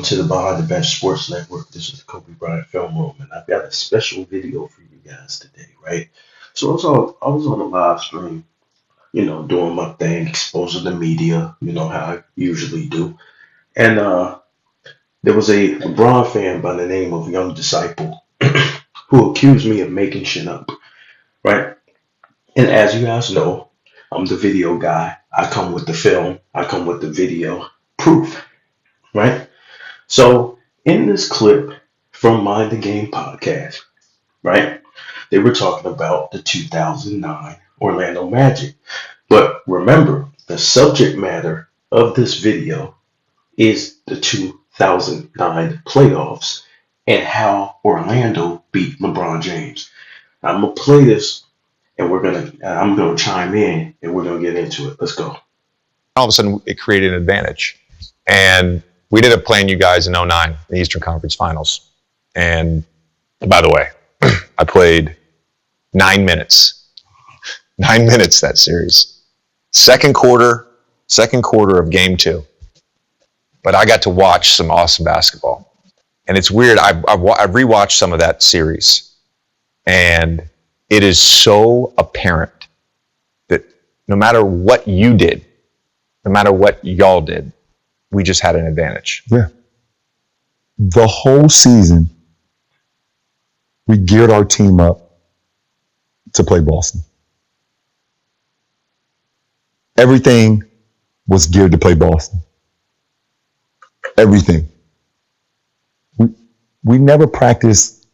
welcome to the Behind the Bench Sports Network. This is the Kobe Bryant Film Room, and I've got a special video for you guys today, right? So I was on a live stream, doing my thing, exposing the media, how I usually do. And there was a LeBron fan by the name of Young Disciple who accused me of making shit up, right? And as you guys know, I'm the video guy. I come with the film, I come with the video proof, right? So in this clip from Mind the Game podcast, right, they were talking about the 2009 Orlando Magic. But remember, the subject matter of this video is the 2009 playoffs and how Orlando beat LeBron James. I'm gonna play this, and I'm gonna chime in, and we're gonna get into it. Let's go. All of a sudden, it created an advantage, and we ended up playing you guys in '09, the Eastern Conference Finals. And by the way, I played 9 minutes. 9 minutes that series. Second quarter of game 2. But I got to watch some awesome basketball. And it's weird, I've rewatched some of that series. And it is so apparent that no matter what you did, no matter what y'all did, we just had an advantage. Yeah. The whole season, we geared our team up to play Boston. Everything was geared to play Boston. Everything. We never practiced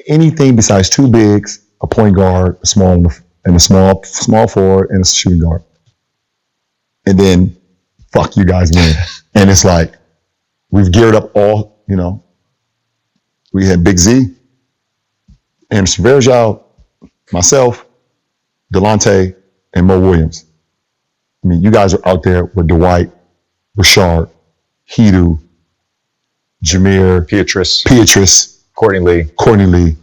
anything besides two bigs, a point guard, and a small forward, and a shooting guard. And then, fuck, you guys win. And it's like, we've geared up all, we had Big Z, Anderson Varejao, myself, Delonte, and Mo Williams. I mean, you guys are out there with Dwight, Rashard, Hedo, Jameer, Pietrus, Courtney Lee.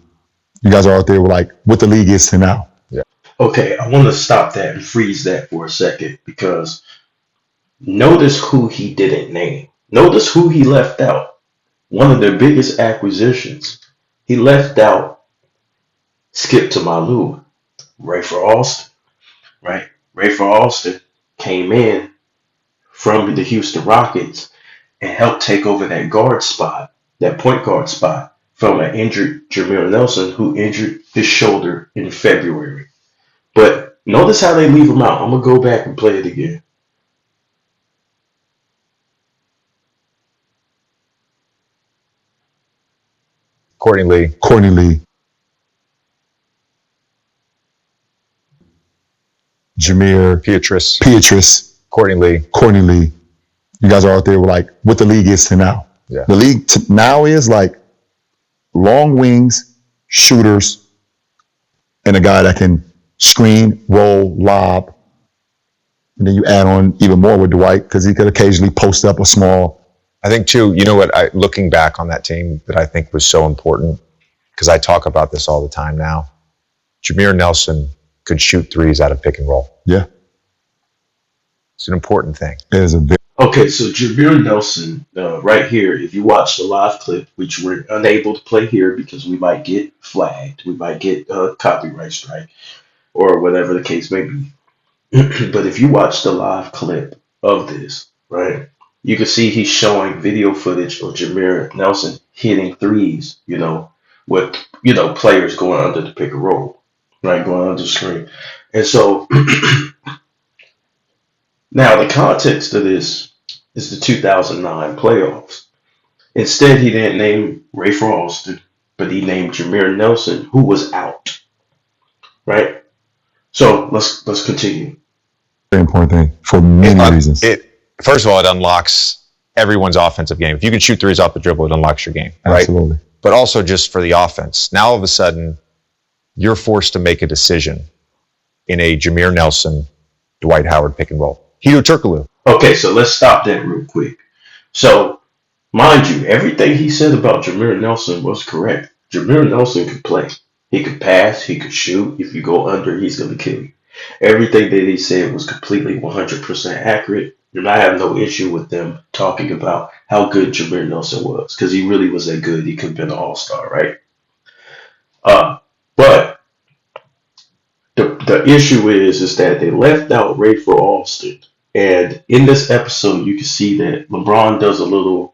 You guys are out there with what the league is to now. Yeah. Okay, I want to stop that and freeze that for a second because notice who he didn't name. Notice who he left out. One of their biggest acquisitions. He left out Skip to Malou, Rayford Alston, right? Rayford Alston came in from the Houston Rockets and helped take over that guard spot, that point guard spot, from an injured Jameer Nelson who injured his shoulder in February. But notice how they leave him out. I'm going to go back and play it again. Courtney Lee, Jameer, Pietrus, Courtney Lee. You guys are out there with what the league is to now. Yeah. The league now is long wings, shooters, and a guy that can screen, roll, lob. And then you add on even more with Dwight because he could occasionally post up a small. I think too, looking back on that team that I think was so important, because I talk about this all the time now, Jameer Nelson could shoot threes out of pick and roll. Yeah. It's an important thing. It is Okay, so Jameer Nelson, right here, if you watch the live clip, which we're unable to play here because we might get flagged, we might get a copyright strike, or whatever the case may be. But if you watch the live clip of this, right, you can see he's showing video footage of Jameer Nelson hitting threes, with, players going under the pick and roll, right, going under the screen. And so now the context of this is the 2009 playoffs. Instead, he didn't name Rayford Alston, but he named Jameer Nelson, who was out, right? So let's continue. very important thing for many reasons. First of all, it unlocks everyone's offensive game. If you can shoot threes off the dribble, it unlocks your game, right? Absolutely. But also just for the offense. Now all of a sudden, you're forced to make a decision in a Jameer Nelson, Dwight Howard pick and roll. Hedo Turkoglu. Okay, so let's stop that real quick. So, mind you, everything he said about Jameer Nelson was correct. Jameer Nelson could play. He could pass. He could shoot. If you go under, he's going to kill you. Everything that he said was completely 100% accurate, and I have no issue with them talking about how good Jameer Nelson was because he really was that good. He could have been an all-star, right? But the issue is that they left out Ray for Alston, and in this episode, you can see that LeBron does a little.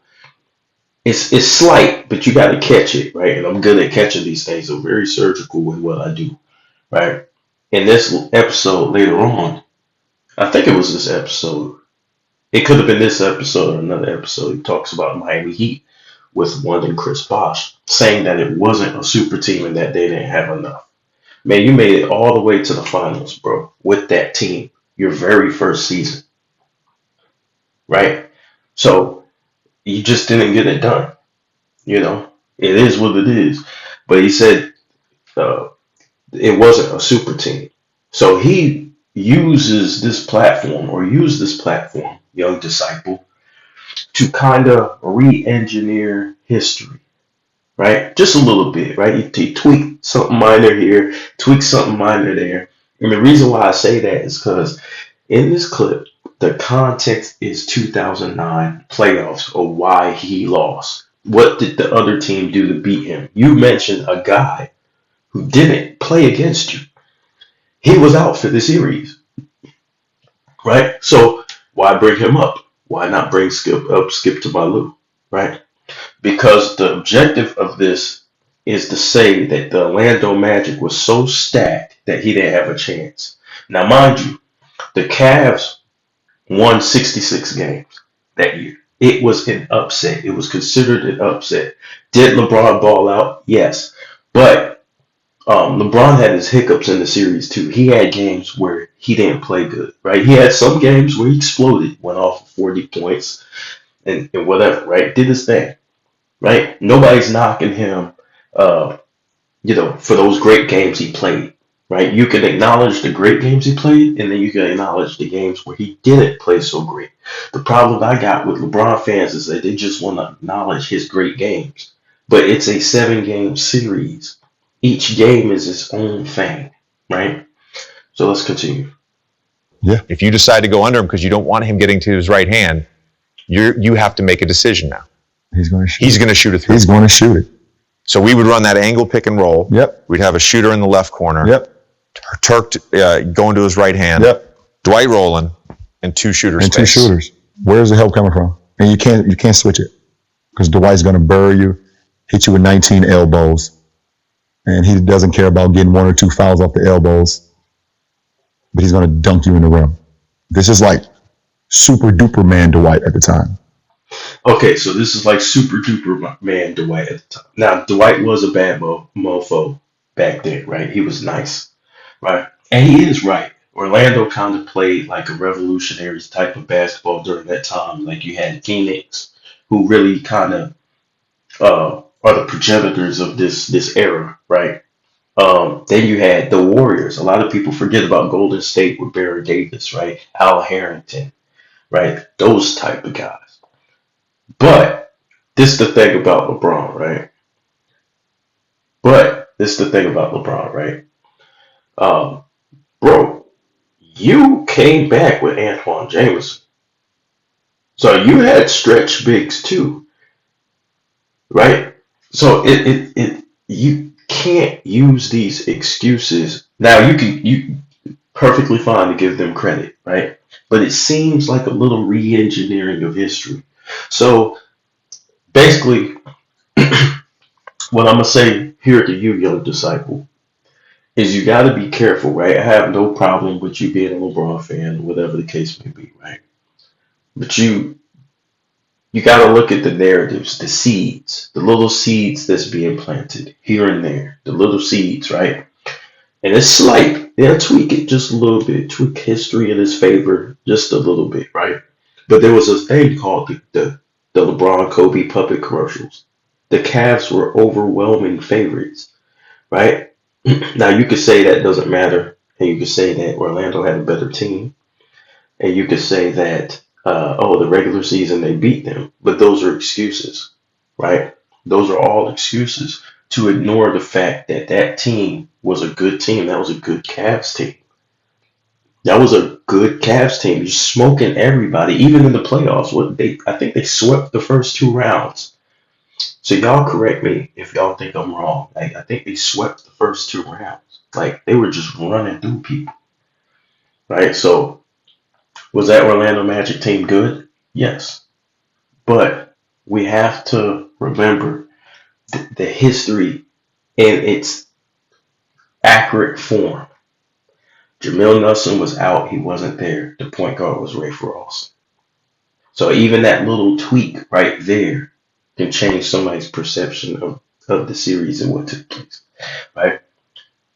It's slight, but you got to catch it, right? And I'm good at catching these things. I'm very surgical with what I do, right? In this episode later on, I think it was this episode. It could have been this episode or another episode. He talks about Miami Heat with one and Chris Bosh, saying that it wasn't a super team and that they didn't have enough. Man, you made it all the way to the finals, bro, with that team, your very first season, right? So you just didn't get it done. You know, it is what it is. But he said uh, it wasn't a super team. So he uses this platform or used this platform, young disciple, to kind of re-engineer history, right? Just a little bit, right? You tweak something minor here, tweak something minor there. And the reason why I say that is because in this clip, the context is 2009 playoffs or why he lost. What did the other team do to beat him? You mentioned a guy who didn't play against you. He was out for the series, right? So why bring him up? Why not bring Skip to Malou, right? Because the objective of this is to say that the Orlando Magic was so stacked that he didn't have a chance. Now, mind you, the Cavs won 66 games that year. It was an upset. It was considered an upset. Did LeBron ball out? Yes. But LeBron had his hiccups in the series too. He had games where he didn't play good, right? He had some games where he exploded, went off 40 points and whatever, right? Did his thing, right? Nobody's knocking him, uh, for those great games he played, right? You can acknowledge the great games he played, and then you can acknowledge the games where he didn't play so great. The problem I got with LeBron fans is that they just want to acknowledge his great games, but it's a 7-game series. Each game is its own thing, right? So let's continue. Yeah. If you decide to go under him because you don't want him getting to his right hand, you have to make a decision now. He's going to shoot. He's going to shoot a three. He's going to shoot it. So we would run that angle pick and roll. Yep. We'd have a shooter in the left corner. Yep. Turk going to his right hand. Yep. Dwight rolling, and two shooters. And two shooters. Where's the help coming from? And you can't switch it because Dwight's going to bury you, hit you with 19 elbows, and he doesn't care about getting 1 or 2 fouls off the elbows, but he's going to dunk you in the rim. This is like super duper man Dwight at the time. Okay, so this is like super duper man Dwight at the time. Now, Dwight was a bad mofo back then, right? He was nice, right? And he is right. Orlando kind of played like a revolutionary type of basketball during that time. Like you had Phoenix, who really kind of are the progenitors of this era, right? Then you had the Warriors. A lot of people forget about Golden State with Barry Davis, right? Al Harrington, right? Those type of guys. But this is the thing about LeBron, right? Bro, you came back with Antoine Jameson. So you had stretch bigs too, right? So you can't use these excuses. Now you perfectly fine to give them credit, right? But it seems like a little re-engineering of history. So basically, what I'm gonna say here to you, young disciple, is you got to be careful, right? I have no problem with you being a LeBron fan, whatever the case may be, right? But you got to look at the narratives, the seeds, the little seeds that's being planted here and there, the little seeds, right? And it's slight. They'll tweak it just a little bit, tweak history in his favor just a little bit, right? But there was a thing called the LeBron Kobe puppet commercials. The Cavs were overwhelming favorites, right? Now you could say that doesn't matter, and you could say that Orlando had a better team, and you could say that the regular season they beat them, but those are excuses, right? Those are all excuses to ignore the fact that that team was a good team. That was a good Cavs team, That was a good Cavs team. You're smoking everybody, even in the playoffs. I think they swept the first 2 rounds. So y'all correct me if y'all think I'm wrong. Like I think they swept the first 2 rounds. Like they were just running through people. Right? So was that Orlando Magic team good? Yes. But we have to remember the history in its accurate form. Jamil Nelson was out. He wasn't there. The point guard was Ray Frost. So even that little tweak right there can change somebody's perception of the series and what took place. Right?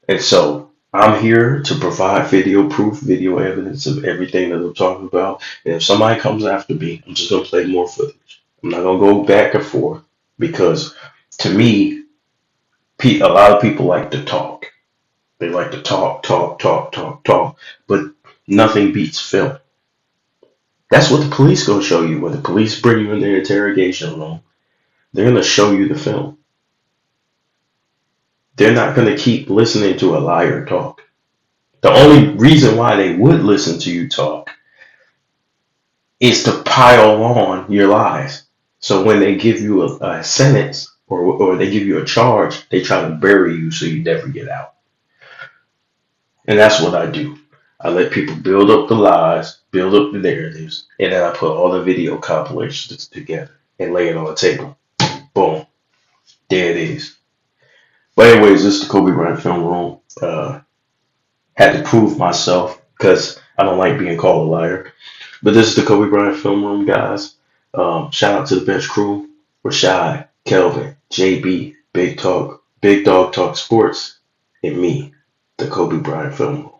And so I'm here to provide video proof, video evidence of everything that I'm talking about. And if somebody comes after me, I'm just gonna play more footage. I'm not gonna go back and forth because to me, a lot of people like to talk. They like to talk, talk, talk, talk, talk, but nothing beats film. That's what the police gonna show you. When the police bring you in their interrogation room, they're gonna show you the film. They're not gonna keep listening to a liar talk. The only reason why they would listen to you talk is to pile on your lies. So when they give you a sentence or they give you a charge, they try to bury you so you never get out. And that's what I do. I let people build up the lies, build up the narratives, and then I put all the video compilations together and lay it on the table. Boom. There it is. But anyways, this is the Kobe Bryant film room. Had to prove myself because I don't like being called a liar. But this is the Kobe Bryant film room, guys. Shout out to the bench crew. Rashad, Kelvin, JB, Big Dog Talk Sports, and me, the Kobe Bryant film room.